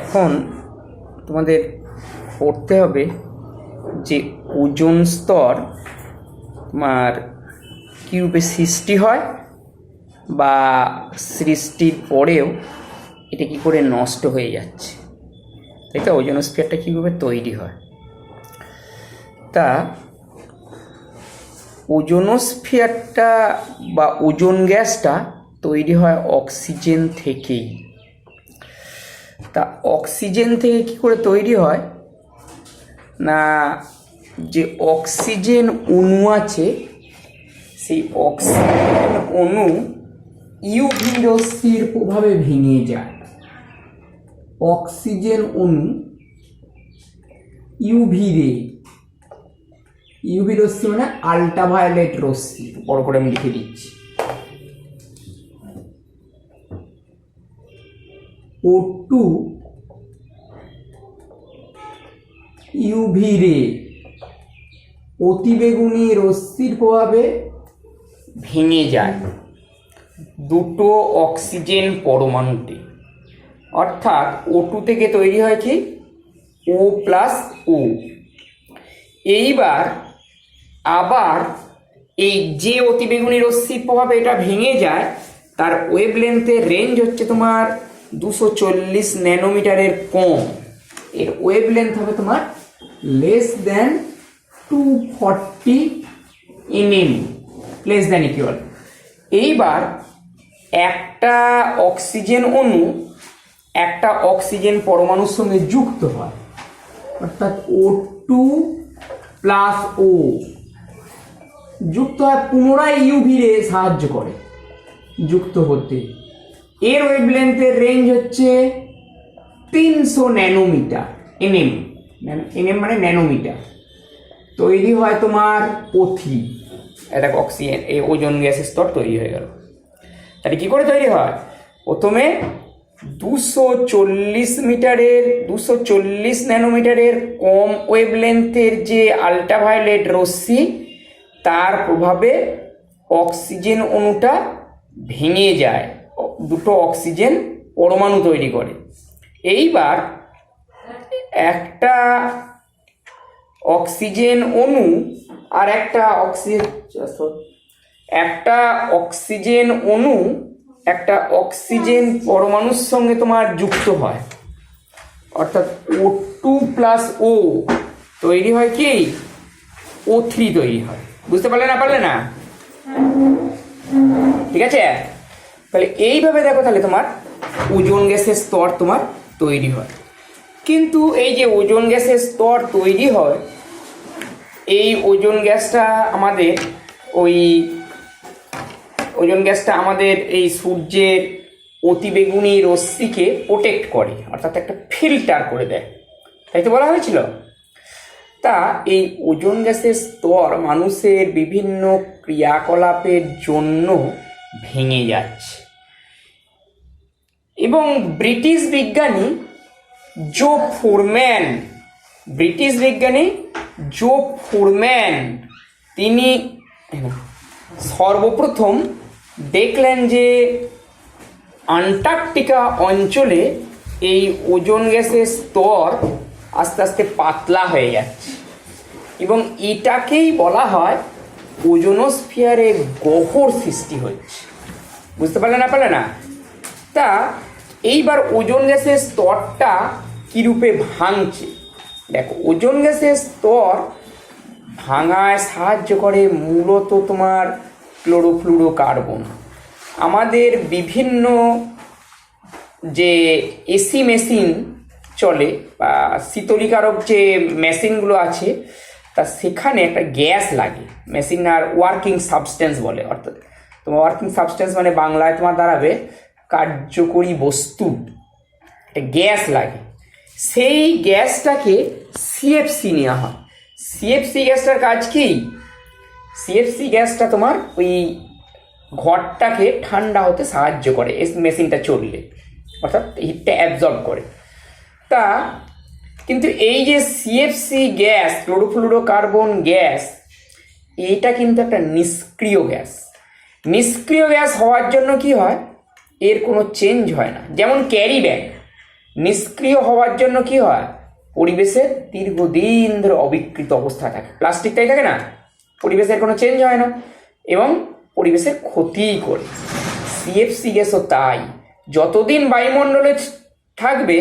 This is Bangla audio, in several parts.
এখন তোমাদের পড়তে হবে যে ওজোন স্তর তোমার কী রূপে সৃষ্টি হয় বা সৃষ্টির পরেও এটা কী করে নষ্ট হয়ে যাচ্ছে, তাই তো? ওজোনোস্ফিয়ারটা কীভাবে তৈরি হয়। তা ওজোনোস্ফিয়ারটা বা ওজোন গ্যাসটা তৈরি হয় অক্সিজেন থেকেই। তা অক্সিজেন থেকে কী করে তৈরি হয় না, যে অক্সিজেন অণু আছে সেই অক্সিজেন অণু ইউভি রশ্মির প্রভাবে ভেঙে যায়। অক্সিজেন অণু ইউভি রশ্মি মানে আল্ট্রাভায়োলেট রশ্মি, বড় করে আমি লিখে দিচ্ছি। O2 ইউভি রে অতিবেগুনি রশ্মির প্রভাবে ভেঙে যায় দুটো অক্সিজেন পরমাণুতে, অর্থাৎ O2 থেকে তৈরি হয় কি O+O। এইবার আবার এই যে অতিবেগুনি রশ্মির প্রভাবে এটা ভেঙে যায় তার ওয়েভলেন্থের রেঞ্জ হচ্ছে তোমার 240 ন্যানোমিটারের কম। এর ওয়েভলেন্থ হবে তোমার less than 240 nm, less than equal. এইবার একটা অক্সিজেন অণু একটা অক্সিজেন পরমাণুর সঙ্গে যুক্ত হয়, অর্থাৎ O2+O যুক্ত হয়, পুনরায় ইউভি রে সাহায্য করে যুক্ত হতে। এর ওয়েভলেন্থের রেঞ্জ হচ্ছে 300 ন্যানোমিটার, এনএম মানে ন্যানোমিটার। তৈরি হয় তোমার O3, এটা অক্সিজেন এই ওজোন গ্যাসের স্তর তৈরি হয়ে গেল। তাহলে কি করে তৈরি হয়? প্রথমে 240 ন্যানোমিটারের কম ওয়েভলেন্থের যে আল্ট্রাভায়োলেট রশ্মি তার প্রভাবে অক্সিজেন অণুটা ভেঙে যায়, দুটো অক্সিজেন পরমাণু তৈরি করে। এইবার একটা অক্সিজেন অণু আর একটা অক্সিজেন পরমাণুর সঙ্গে তোমার যুক্ত হয়, অর্থাৎ O2+O তৈরি হয় কি O3 তৈরি হয়। বুঝতে পারলে না? ঠিক আছে। তাহলে এইভাবে দেখো, তাহলে তোমার ওজোন গ্যাসের স্তর তোমার তৈরি হয়। কিন্তু এই যে ওজোন গ্যাসের স্তর তৈরি হয়, এই ওজোন গ্যাসটা আমাদের এই সূর্যের অতিবেগুনি রশ্মিকে প্রোটেক্ট করে, অর্থাৎ একটা ফিল্টার করে দেয়, তাই তো বলা হয়েছিল। তা এই ওজোন গ্যাসের স্তর মানুষের বিভিন্ন ক্রিয়াকলাপের জন্য ভেঙে যাচ্ছে, এবং ব্রিটিশ বিজ্ঞানী জো ফোরম্যান তিনি সর্বপ্রথম দেখলেন যে আন্টার্কটিকা অঞ্চলে এই ওজোন গ্যাসের স্তর আস্তে আস্তে পাতলা হয়ে যাচ্ছে, এবং এটাকেই বলা হয় ওজোনোস্ফিয়ারে গহ্বর সৃষ্টি হচ্ছে। বুঝতে পারলে না? তা এইবার ওজোন গ্যাসের স্তরটা কীরূপে ভাঙছে দেখো। ওজোন গ্যাসের স্তর ভাঙায় সাহায্য করে মূলত তোমার ক্লোরোফ্লুরোকার্বন। আমাদের বিভিন্ন যে এসি মেশিন চলে বা শীতলীকারক যে মেশিনগুলো আছে, তা সেখানে একটা গ্যাস লাগে, মেশিন আর ওয়ার্কিং সাবস্টেন্স বলে। অর্থাৎ তোমার ওয়ার্কিং সাবস্টেন্স মানে বাংলায় তোমার দাঁড়াবে কার্যকরী বস্তু, একটা গ্যাস লাগে। সেই গ্যাসটাকে সিএফসি নেওয়া হয়। সিএফসি গ্যাসটার কাজ কি? সিএফসি গ্যাসটা তোমার ওই ঘরটাকে ঠান্ডা হতে সাহায্য করে এই মেশিনটা চললে, অর্থাৎ হিটটা অ্যাবজর্ব করে। তা কিন্তু এই যে সিএফসি গ্যাস, ক্লোরোফ্লুরোকার্বন গ্যাস, এটা কিন্তু একটা নিষ্ক্রিয় গ্যাস। নিষ্ক্রিয় গ্যাস হওয়ার জন্য কি হয়, এর কোনো চেঞ্জ হয় না। যেমন নিষ্ক্রিয় হওয়ার জন্য কি হয়, পরিবেশের দীর্ঘদিন ধরে অবিকৃত অবস্থা থাকে, প্লাস্টিকটাই থাকে না, পরিবেশের কোনো চেঞ্জ হয় না এবং পরিবেশের ক্ষতি করে। সিএফসি গ্যাসও তাই, যতদিন বায়ুমণ্ডলে থাকবে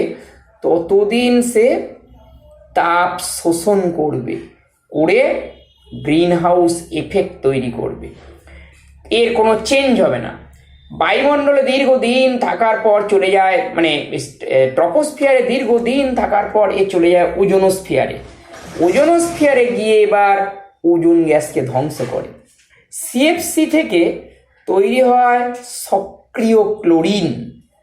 ততদিন সে তাপ শোষণ করবে, করে গ্রিন হাউস এফেক্ট তৈরি করবে, এর কোনো চেঞ্জ হবে না। বায়ুমণ্ডলে দীর্ঘদিন থাকার পর চলে যায়, মানে ট্রপোস্ফিয়ারে দীর্ঘদিন থাকার পর এ চলে যায় ওজোনোস্ফিয়ারে। ওজোনোস্ফিয়ারে গিয়ে এবার ওজোন গ্যাসকে ধ্বংস করে। সিএফসি থেকে তৈরি হয় সক্রিয় ক্লোরিন।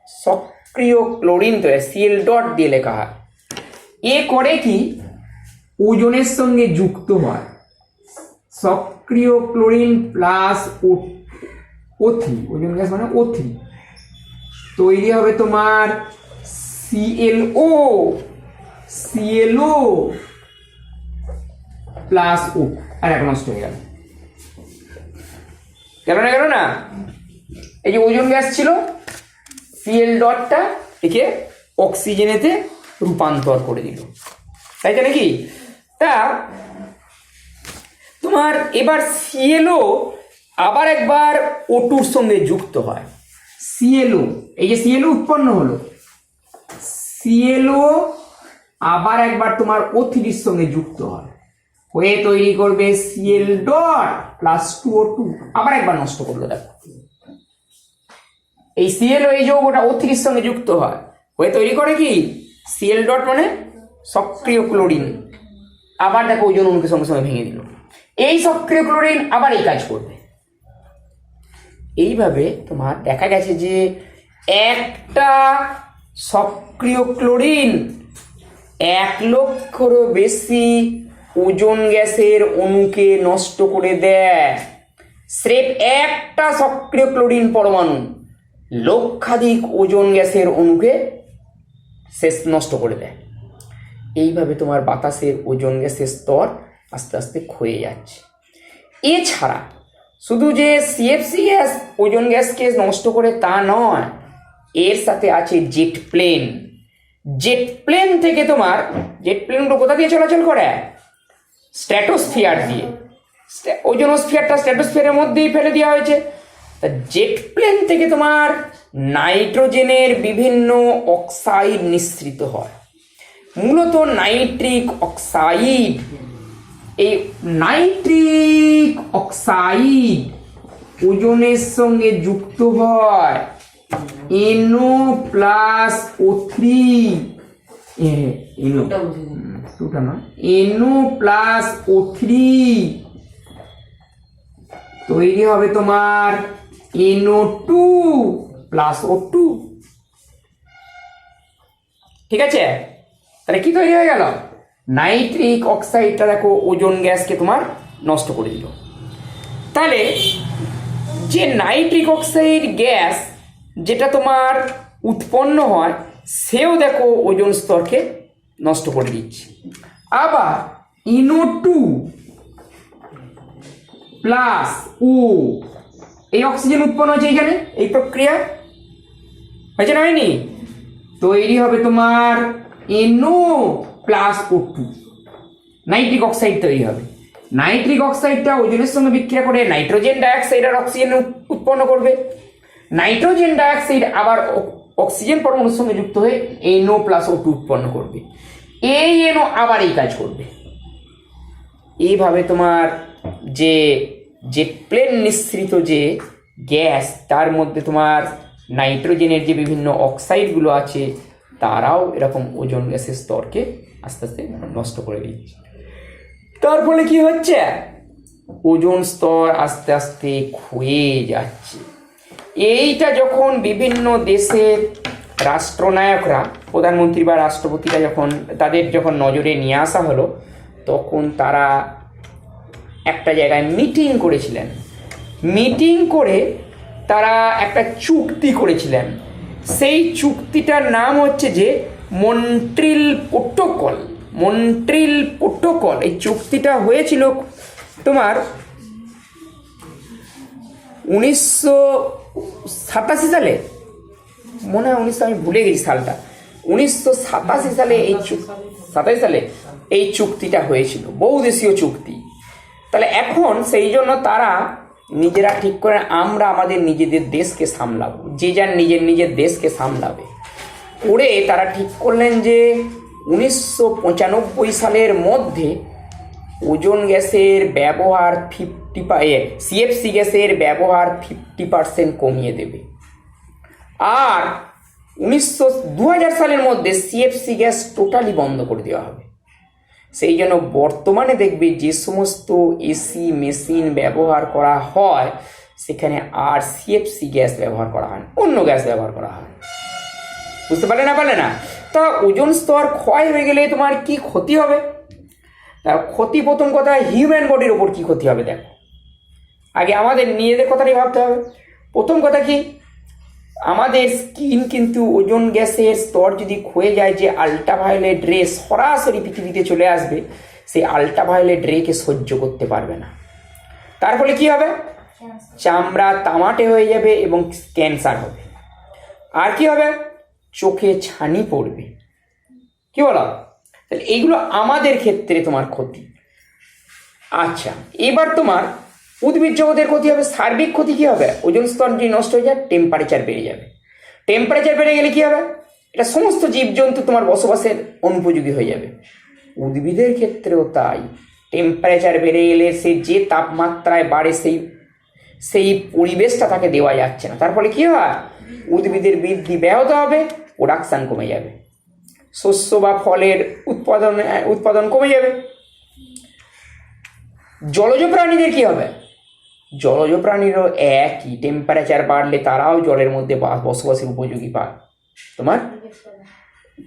সক্রিয় ক্লোরিন তো সিএল ডট দিয়ে লেখা হয়। এ করে কি, ওজোনের সঙ্গে যুক্ত হয়। সক্রিয় chlorine plus O3, ozone gas মানে O3, তৈরি হবে তোমার ClO প্লাস O। আর এখন নষ্ট হয়ে গেল, গেল না। এই যে ওজোন গ্যাস ছিল, সিএল ডটটা একে অক্সিজেনেতে রূপান্তর করে দিল, তাই তো নাকি? তা তোমার এবার সিএলও আবার একবার O2-র সঙ্গে যুক্ত হয়। সিএলও, এই যে সিএলও উৎপন্ন হলো, সিএলও আবার একবার তোমার O3-র সঙ্গে যুক্ত হয়, হয়ে তৈরি করবে সিএল ডট প্লাস 2O2। আবার একবার নষ্ট করলো, দেখো এই সিএলও এই যৌগটা O3-র সঙ্গে যুক্ত হয়, হয়ে তৈরি করে কি সিএল ডট মানে সক্রিয় ক্লোরিন। আবার দেখো ওজন অণুকে সঙ্গে সঙ্গে ভেঙে দিল, এই সক্রিয় ক্লোরিন আবার এই কাজ করবে। এইভাবে তোমার দেখা গেছে যে একটা সক্রিয় ক্লোরিন 1 লক্ষেরও বেশি ওজোন গ্যাসের অণুকে নষ্ট করে দেয়। স্রেফ একটা সক্রিয় ক্লোরিন পরমাণু লক্ষাধিক ওজোন গ্যাসের অণুকে শেষ নষ্ট করে দেয়। এইভাবে তোমার বাতাসের ওজোন গ্যাসের স্তর আস্তে আস্তে ক্ষয়ে যাচ্ছে। এছাড়া শুধু যে সিএফসি গ্যাস ওজোন গ্যাসকে নষ্ট করে তা নয়, এর সাথে আছে জেট প্লেন। জেট প্লেন থেকে তোমার, জেট প্লেনগুলো কোথা দিয়ে চলাচল করে, স্ট্র্যাটোস্ফিয়ার দিয়ে। ওজোনোস্ফিয়ারটা স্ট্র্যাটোস্ফিয়ারের মধ্যেই ফেলে দেওয়া হয়েছে। তা জেট প্লেন থেকে তোমার নাইট্রোজেনের বিভিন্ন অক্সাইড নিঃসৃত হয়, মূলত নাইট্রিক অক্সাইড। এই নাইট্রিক অক্সাইড ওজোনের সঙ্গে যুক্ত হয় NO plus O3, NO plus O3 তৈরি হবে তোমার NO2 প্লাস O2। ঠিক আছে, তাহলে কি তৈরি হয়ে গেল, নাইট্রিক অক্সাইডটা দেখো ওজোন গ্যাসকে তোমার নষ্ট করে দিল। তাহলে যে নাইট্রিক অক্সাইড গ্যাস যেটা তোমার উৎপন্ন হয়, সেও দেখো ওজোন স্তরকে নষ্ট করে দিচ্ছে। আবার NO2 প্লাস O, এই অক্সিজেন উৎপন্ন হয়েছে এইখানে, এই প্রক্রিয়া হয়েছে না, হয়নি? তৈরি হবে তোমার NO plus O2, nitric oxide তৈরি হবে। নাইট্রিক অক্সাইডটা ওজোনের সঙ্গে বিক্রিয়া করে নাইট্রোজেন ডাইঅক্সাইড আর অক্সিজেন উৎপন্ন করবে। নাইট্রোজেন ডাইঅক্সাইড আবার অক্সিজেন পরমাণুর সঙ্গে যুক্ত হয়ে NO প্লাস O2 উৎপন্ন করবে। এই NO আবার এই কাজ করবে। এইভাবে তোমার যে জেট প্লেন নিঃসৃত যে গ্যাস, তার মধ্যে তোমার নাইট্রোজেনের যে বিভিন্ন অক্সাইডগুলো আছে, তারাও এরকম ওজোন গ্যাসের স্তরকে আস্তে আস্তে নষ্ট করে দিচ্ছে। তার ফলে কি হচ্ছে, ওজোন স্তর আস্তে আস্তে ক্ষয়ে যাচ্ছে। এইটা যখন বিভিন্ন দেশের রাষ্ট্রনায়করা, প্রধানমন্ত্রী বা রাষ্ট্রপতিরা যখন নজরে নিয়ে আসা হলো, তখন তারা একটা জায়গায় মিটিং করেছিলেন। মিটিং করে তারা একটা চুক্তি করেছিলেন। সেই চুক্তিটার নাম হচ্ছে যে মন্ট্রিল প্রোটোকল। মন্ট্রিল প্রোটোকল, এই চুক্তিটা হয়েছিল তোমার 1987 সালে, মনে হয় 1900, আমি ভুলে গেছি সালটা। 1987 সালে 27 সালে এই চুক্তিটা হয়েছিল, বহুদেশীয় চুক্তি। তাহলে এখন সেই জন্য তারা নিজেরা ঠিক করে আমরা আমাদের নিজেদের দেশকে সামলাবো, যে যার নিজের দেশকে সামলাবে করে তারা ঠিক করলেন যে 1995 সালের মধ্যে ওজোন গ্যাসের ব্যবহার সিএফসি গ্যাসের ব্যবহার 50% কমিয়ে দেবে। আর 2000 সালের মধ্যে সিএফসি গ্যাস টোটালি বন্ধ করে দেওয়া হবে। সেই জন্য বর্তমানে দেখবে যে সমস্ত এসি মেশিন ব্যবহার করা হয় সেখানে আর সিএফসি গ্যাস ব্যবহার করা হয় না, অন্য গ্যাস ব্যবহার করা হয়। বুঝতে পারলে না? তা ওজোন স্তর ক্ষয় হয়ে গেলে তোমার কি ক্ষতি হবে? ক্ষতি, প্রথম কথা হিউম্যান বডির ওপর কি ক্ষতি হবে দেখো। আগে আমাদের নিজেদের কথাটাই ভাবতে হবে। প্রথম কথা কি, আমাদের স্কিন কিন্তু ওজোন গ্যাসের স্তর যদি ক্ষয়ে যায়, যে আল্ট্রাভায়োলেট রে সরাসরি পৃথিবীতে চলে আসবে, সেই আল্ট্রাভায়োলেট রেকে সহ্য করতে পারবে না। তার ফলে কি হবে? চামড়া তামাটে হয়ে যাবে এবং ক্যান্সার হবে। আর কি হবে? চোখে ছানি পড়বে। কি বলো? তাহলে এইগুলো আমাদের ক্ষেত্রে তোমার ক্ষতি। আচ্ছা, এবার তোমার উদ্ভিদ জগতের ক্ষতি হবে। সার্বিক ক্ষতি কি হবে? ওজোন স্তর যদি নষ্ট হয়ে যায়, টেম্পারেচার বেড়ে যাবে। টেম্পারেচার বেড়ে গেলে কি হবে? এটা সমস্ত জীবজন্তু তোমার বসবাসের অনুপযোগী হয়ে যাবে। উদ্ভিদের ক্ষেত্রেও তাই। টেম্পারেচার বেড়ে গেলে সে যে তাপমাত্রায় বাড়ে সেই পরিবেশটা তাকে দেওয়া যাচ্ছে না। তার ফলে কি হয়? উদ্ভিদের বৃদ্ধি ব্যাহত হবে, প্রোডাকশান কমে যাবে, শস্য বা ফলের উৎপাদন কমে যাবে। জলজ প্রাণীদের কি হবে? জলজ প্রাণীরও একই, টেম্পারেচার বাড়লে তারাও জলের মধ্যে বসবাসের উপযোগী তোমার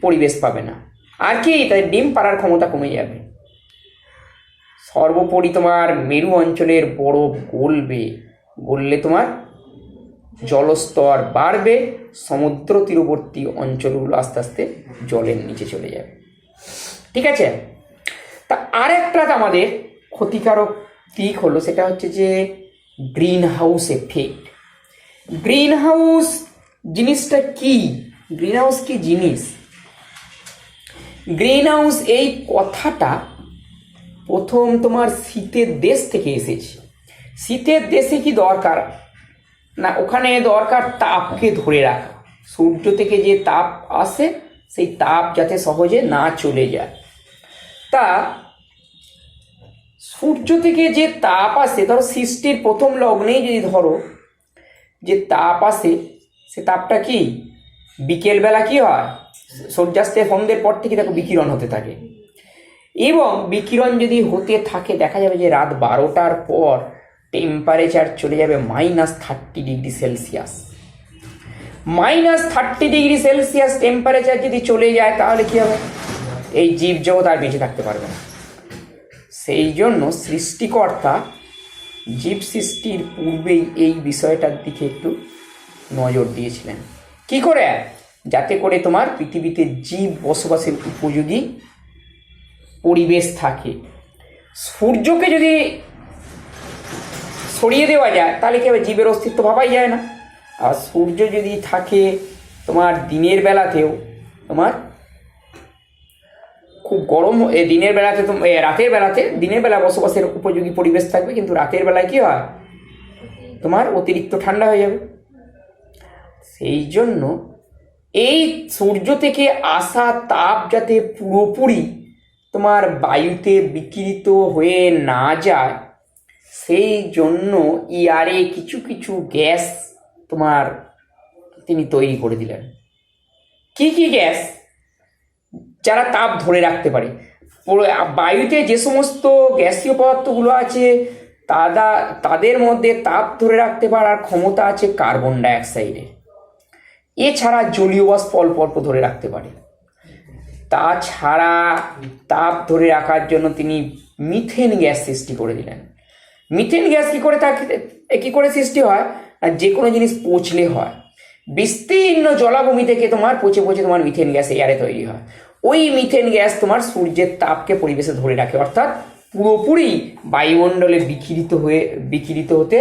পরিবেশ পাবে না। আর কি? তাদের ডিম পাড়ার ক্ষমতা কমে যাবে। সর্বোপরি তোমার মেরু অঞ্চলের বরফ গললে তোমার জলস্তর বাড়বে, সমুদ্র তীরবর্তী অঞ্চলগুলো আস্তে আস্তে জলের নিচে চলে যাবে। ঠিক আছে? তা আরেকটা আমাদের ক্ষতিকারক দিক হলো, সেটা হচ্ছে যে green house effect. Green house জিনিসটা কি? গ্রিন হাউস কি জিনিস? গ্রিন হাউস এই কথাটা প্রথম তোমার শীতের দেশ থেকে এসেছে। শীতের দেশে কি দরকার না, ওখানে দরকার তাপকে ধরে রাখা। সূর্য থেকে যে তাপ আসে সেই তাপ যাতে সহজে না চলে যায়। তা সূর্য থেকে যে তাপ আসে, ধরো সৃষ্টির প্রথম লগ্নেই যদি ধরো যে তাপ আসে, সে তাপটা কি বিকেলবেলা কি হয়, সূর্যাস্তের সন্ধ্যের পর থেকে দেখো বিকিরণ হতে থাকে। এবং বিকিরণ যদি হতে থাকে, দেখা যাবে যে রাত 12টার পর টেম্পারেচার চলে যাবে -30°C। -30°C টেম্পারেচার যদি চলে যায়, তাহলে কি হবে? এই জীবজগৎ আর বেঁচে থাকতে পারবে না। সেই জন্য সৃষ্টিকর্তা জীব সৃষ্টির পূর্বেই এই বিষয়টার দিকে একটু নজর দিয়েছিলেন। কি করে? যাতে করে তোমার পৃথিবীতে জীব বসবাসের উপযোগী পরিবেশ থাকে। সূর্যকে যদি সরিয়ে দেওয়া যায়, তাহলে কি হবে? জীবের অস্তিত্ব ভাবাই যায় না। আর সূর্য যদি থাকে তোমার দিনের বেলাতেও, তোমার খুব গরম, দিনের বেলাতে দিনের বেলা বসবাসের উপযোগী পরিবেশ থাকবে, কিন্তু রাতের বেলায় কি হয়? তোমার অতিরিক্ত ঠান্ডা হয়ে যাবে। সেই জন্য এই সূর্য থেকে আসা তাপ যাতে পুরোপুরি তোমার বায়ুতে বিকিরিত হয়ে না যায়, সেই জন্য ইয়ারে কিছু কিছু গ্যাস তোমার তিনি তৈরি করে দিলেন। কি কি গ্যাস? যারা তাপ ধরে রাখতে পারে। বায়ুতে যে সমস্ত গ্যাসীয় পদার্থগুলো আছে তাদের মধ্যে তাপ ধরে রাখতে পারার ক্ষমতা আছে কার্বন ডাইঅক্সাইডের। এছাড়া জলীয় বাষ্প অল্প অল্প ধরে রাখতে পারে। তাছাড়া তাপ ধরে রাখার জন্য তিনি মিথেন গ্যাস সৃষ্টি করে দিলেন। মিথেন গ্যাস কি করে সৃষ্টি হয়? আর যে কোনো জিনিস পচলে হয়, বিস্তীর্ণ জলাভূমি থেকে তোমার পচে তোমার মিথেন গ্যাস এয়ারে তৈরি হয়। ওই মিথেন গ্যাস তোমার সূর্যের তাপকে পরিবেশে ধরে রাখে, অর্থাৎ পুরোপুরি বায়ুমণ্ডলে বিকিরিত হতে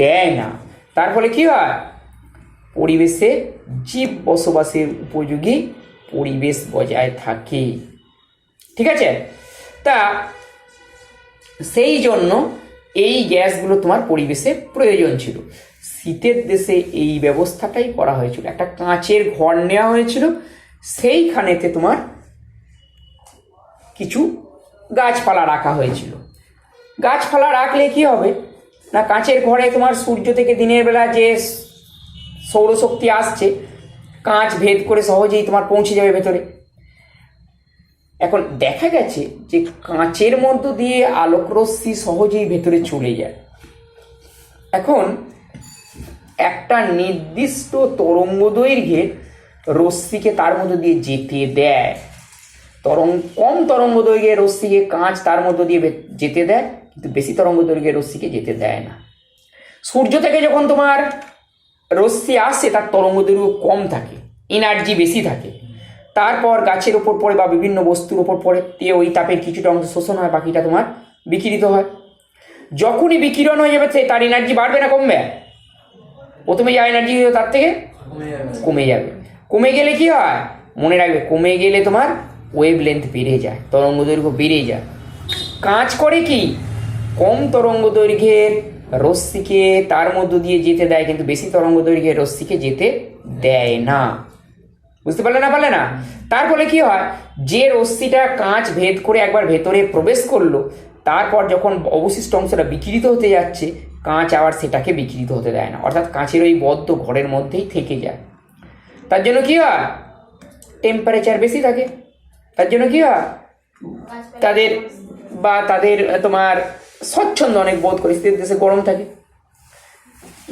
দেয় না। তার ফলে কি হয়? পরিবেশে জীব বসবাসের উপযোগী পরিবেশ বজায় থাকে। ঠিক আছে, তা সেই জন্য এই গ্যাসগুলো তোমার পরিবেশে প্রয়োজন ছিল। শীতের দেশে এই ব্যবস্থাটাই করা হয়েছিল, একটা কাঁচের ঘর নেওয়া হয়েছিল, সেইখানেতে তোমার কিছু গাছপালা রাখা হয়েছিল। গাছপালা রাখলে কি হবে না, কাঁচের ঘরে তোমার সূর্য থেকে দিনের বেলা যে সৌরশক্তি আসছে, কাঁচ ভেদ করে সহজেই তোমার পৌঁছে যাবে ভেতরে। এখন দেখা গেছে যে কাঁচের মধ্য দিয়ে আলোকরশ্মি সহজেই ভেতরে চলে যায়। এখন একটা নির্দিষ্ট তরঙ্গ দৈর্ঘ্যের রশ্মিকে তার মধ্য দিয়ে যেতে দেয়, কম তরঙ্গ দৈর্ঘ্যের রশ্মিকে কাঁচ তার মধ্য দিয়ে যেতে দেয়, কিন্তু বেশি তরঙ্গ দৈর্ঘ্যের রশ্মিকে যেতে দেয় না। সূর্য থেকে যখন তোমার রশ্মি আসছে তার তরঙ্গ দৈর্ঘ্য কম থাকে, এনার্জি বেশি থাকে, তারপর গাছের ওপর পড়ে বা বিভিন্ন বস্তুর ওপর পড়ে, দিয়ে ওই তাপের কিছুটা অংশ শোষণ হয়, বাকিটা তোমার বিকিরিত হয়। যখনই বিকিরণ হয়ে যাবে তার এনার্জি বাড়বে না কমবে? প্রথমে যা এনার্জি তার থেকে কমে যাবে। কমে গেলে কি হয় মনে রাখবে, কমে গেলে তোমার ওয়েভ লেন্থ বেড়ে যায়, তরঙ্গ দৈর্ঘ্য বেড়ে যায়। কাঁচ করে কি, কম তরঙ্গ দৈর্ঘ্যের রশ্মিকে তার মধ্য দিয়ে যেতে দেয়, কিন্তু বেশি তরঙ্গ দৈর্ঘ্যের রশ্মিকে যেতে দেয় না। বুঝতে পারলে না? তার ফলে কি হয়, যে রশ্মিটা কাঁচ ভেদ করে একবার ভেতরে প্রবেশ করলো, তারপর যখন অবশিষ্ট অংশটা বিকিরিত হতে যাচ্ছে, কাঁচ আবার সেটাকে বিকিরিত হতে দেয় না, অর্থাৎ কাঁচের ওই বদ্ধ ঘরের মধ্যেই থেকে যায়। তার জন্য কি হয়, টেম্পারেচার বেশি থাকে। তার জন্য কি হয়, তাদের তোমার স্বচ্ছন্দ অনেক বোধ করে, শীতের দেশে গরম থাকে।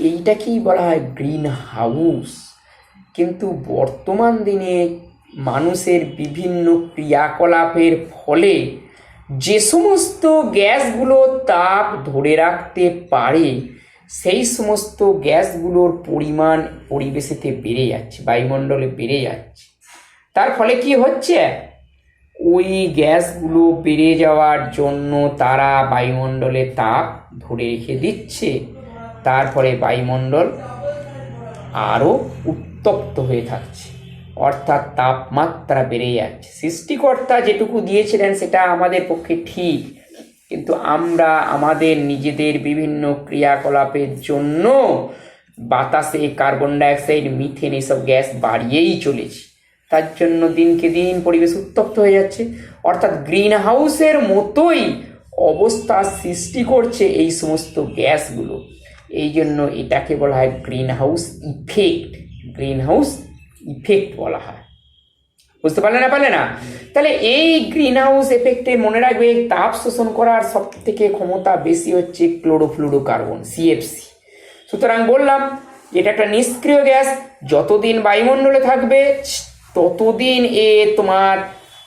এইটাকেই বলা হয় গ্রিন হাউস। কিন্তু বর্তমান দিনে মানুষের বিভিন্ন ক্রিয়াকলাপের ফলে যে সমস্ত গ্যাসগুলো তাপ ধরে রাখতে পারে, সেই সমস্ত গ্যাসগুলোর পরিমাণ পরিবেশেতে বেড়ে যাচ্ছে, বায়ুমণ্ডলে বেড়ে যাচ্ছে। তার ফলে কি হচ্ছে, ওই গ্যাসগুলো বেড়ে যাওয়ার জন্য তারা বায়ুমণ্ডলে তাপ ধরে রেখে দিচ্ছে। তারপরে বায়ুমণ্ডল আরও উত্তপ্ত হয়ে থাকছে, অর্থাৎ তাপমাত্রা বেড়ে যাচ্ছে। সৃষ্টিকর্তা যেটুকু দিয়েছিলেন সেটা আমাদের পক্ষে ঠিক, কিন্তু আমরা আমাদের নিজেদের বিভিন্ন ক্রিয়াকলাপের জন্য বাতাসে কার্বন ডাইঅক্সাইড, মিথেন এসব গ্যাস বাড়িয়েই চলেছি। তার জন্য দিনকে দিন পরিবেশ উত্তপ্ত হয়ে যাচ্ছে, অর্থাৎ গ্রিন হাউসের মতোই অবস্থা সৃষ্টি করছে এই সমস্ত গ্যাসগুলো। এই জন্য এটাকে বলা হয় green house effect. Green house effect বলা হয়। বুঝতে পারলে না? তাহলে এই গ্রিন হাউস এফেক্টে মনে রাখবে, তাপ শোষণ করার সব থেকে ক্ষমতা বেশি হচ্ছে ক্লোরোফ্লুরোকার্বন, সিএফসি। সুতরাং বললাম এটা একটা নিষ্ক্রিয় গ্যাস, যতদিন বায়ুমণ্ডলে থাকবে ততদিন তোমার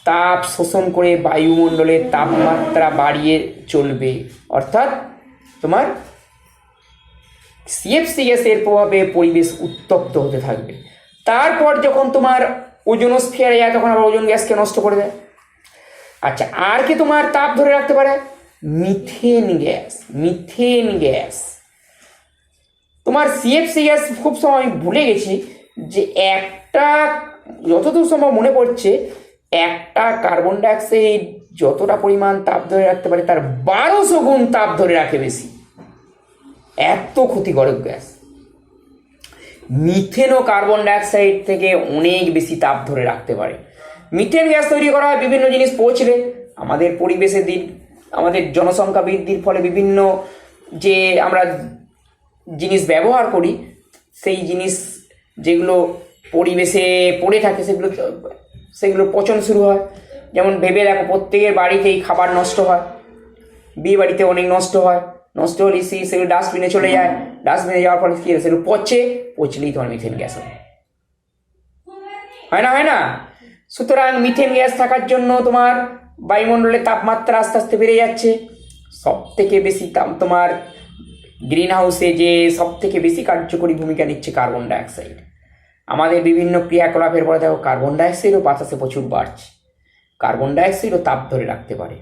তাপ শোষণ করে বায়ুমণ্ডলের তাপমাত্রা বাড়িয়ে চলবে, অর্থাৎ তোমার সিএফসি গ্যাসের প্রভাবে পরিবেশ উত্তপ্ত হতে থাকবে। তারপর যখন তোমার ওজোনোস্ফিয়ারে যায়, তখন আবার ওজোন গ্যাসকে নষ্ট করে দেয়। আচ্ছা, আর কি তোমার তাপ ধরে রাখতে পারে? Methane gas. তোমার সিএফসি গ্যাস খুব সময় আমি ভুলে গেছি যে একটা, যতদূর সম্ভব মনে পড়ছে, একটা কার্বন ডাইঅক্সাইড যতটা পরিমাণ তাপ ধরে রাখতে পারে তার 1200 গুণ তাপ ধরে রাখে বেশি। এত ক্ষতিকারক গ্যাস। মিথেনও কার্বন ডাইঅক্সাইড থেকে অনেক বেশি তাপ ধরে রাখতে পারে। মিথেন গ্যাস তৈরি করা হয় বিভিন্ন জিনিস পৌঁছলে, আমাদের পরিবেশের আমাদের জনসংখ্যা বৃদ্ধির ফলে বিভিন্ন যে আমরা জিনিস ব্যবহার করি, সেই জিনিস যেগুলো পরিবেশে পড়ে থাকে সেগুলো পচন শুরু হয়। যেমন ভেবে দেখো, প্রত্যেকের বাড়িতেই খাবার নষ্ট হয়, বিয়ে বাড়িতে অনেক নষ্ট হয়, নষ্ট হলে সেগুলো ডাস্টবিনে চলে যায়, ডাস্টবিনে যাওয়ার ফলে কি হয়, সেগুলো পচলেই তোমার মিথেন গ্যাস হয় না? সুতরাং মিথেন গ্যাস থাকার জন্য তোমার বায়ুমণ্ডলের তাপমাত্রা আস্তে আস্তে বেড়ে যাচ্ছে। সব থেকে বেশি তোমার গ্রিন হাউসে যে সব থেকে বেশি কার্যকরী ভূমিকা নিচ্ছে কার্বন ডাইঅক্সাইড। আমাদের বিভিন্ন ক্রিয়াকলাপের পরে দেখো কার্বন ডাইঅক্সাইডও বাতাসে প্রচুর বাড়ছে। কার্বন ডাইঅক্সাইডও তাপ ধরে রাখতে পারে,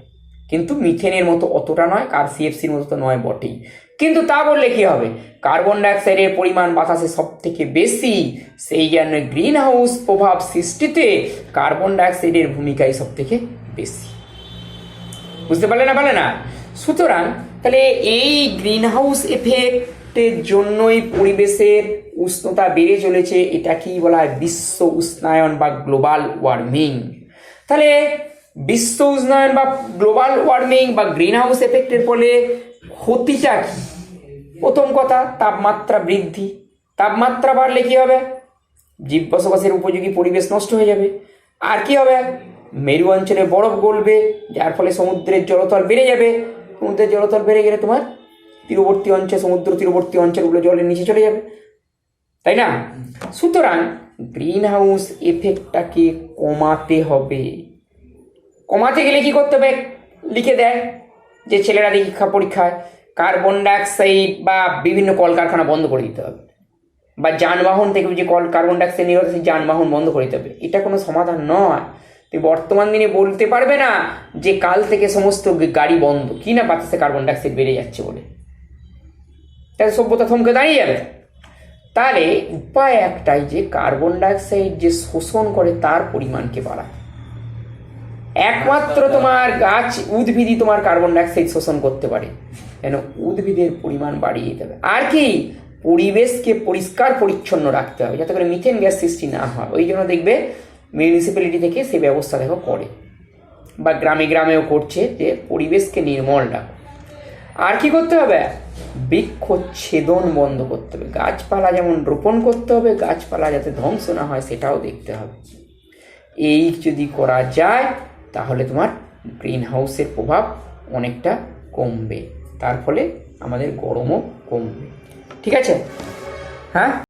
কিন্তু মিথেনের মতো অতটা নয়, আর সিএফসির মতো তো নয় বটেই, কিন্তু তা বললে কি হবে, কার্বন ডাইঅক্সাইডের পরিমাণ বাতাসে সব থেকে বেশি, সেই জন্য গ্রিন হাউস প্রভাব সৃষ্টিতে কার্বন ডাইঅক্সাইডের ভূমিকাই সব থেকে বেশি। বুঝতে পারলে না? সুতরাং তাহলে এই গ্রিন হাউস এফেক্টের জন্যই পরিবেশের উষ্ণতা বেড়ে চলেছে। এটা কি বলা হয়, বিশ্ব উষ্ণায়ন বা গ্লোবাল ওয়ার্মিং। তাহলে বিশ্ব উষ্ণায়ন বা গ্লোবাল ওয়ার্মিং বা গ্রিন হাউস এফেক্টের ফলে ক্ষতিটা কি? প্রথম কথা, তাপমাত্রা বৃদ্ধি। তাপমাত্রা বাড়লে কি হবে, জীব বসবাসের উপযোগী পরিবেশ নষ্ট হয়ে যাবে। আর কি হবে, মেরু অঞ্চলে বরফ গলবে, যার ফলে সমুদ্রের জলতল বেড়ে যাবে। সমুদ্রের জলতল বেড়ে গেলে তোমার তীরবর্তী অঞ্চল, সমুদ্র তীরবর্তী অঞ্চলগুলো জলের নিচে চলে যাবে, তাই না? সুতরাং গ্রিন হাউস এফেক্টটাকে কমাতে হবে। কমাতে গেলে কি করতে হবে, লিখে দেয় যে ছেলেরা দেখি পরীক্ষায়, কার্বন ডাইঅক্সাইড বা বিভিন্ন কলকারখানা বন্ধ করে দিতে হবে, বা যানবাহন থেকে যে কার্বন ডাইঅক্সাইড নির্গত সেই যানবাহন বন্ধ করে দিতে হবে। এটা কোনো সমাধান নয়। তুই বর্তমান দিনে বলতে পারবে না যে কাল থেকে সমস্ত গাড়ি বন্ধ, কি না বাতাসে কার্বন ডাইঅক্সাইড বেড়ে যাচ্ছে বলে, তাহলে সভ্যতা থমকে দাঁড়িয়ে যাবে। তাহলে উপায় একটাই, যে কার্বন ডাইঅক্সাইড যে শোষণ করে তার পরিমাণকে বাড়ায়। একমাত্র তোমার গাছ, উদ্ভিদই তোমার কার্বন ডাইঅক্সাইড শোষণ করতে পারে, কেন উদ্ভিদের পরিমাণ বাড়িয়ে দিতে হবে। আর কি, পরিবেশকে পরিষ্কার পরিচ্ছন্ন রাখতে হবে যাতে করে মিথেন গ্যাস সৃষ্টি না হয়। ওই জন্য দেখবে মিউনিসিপ্যালিটি থেকে সে ব্যবস্থা দেখো করে, বা গ্রামে গ্রামেও করছে যে পরিবেশকে নির্মল রাখো। আর কি করতে হবে, বৃক্ষচ্ছেদন বন্ধ করতে হবে। গাছপালা যেমন রোপণ করতে হবে, গাছপালা যাতে ধ্বংস না হয় সেটাও দেখতে হবে। এই যদি করা যায় তাহলে তোমার গ্রিন হাউসের প্রভাব অনেকটা কমবে, তার ফলে আমাদের গরমও কমবে। ঠিক আছে? হ্যাঁ।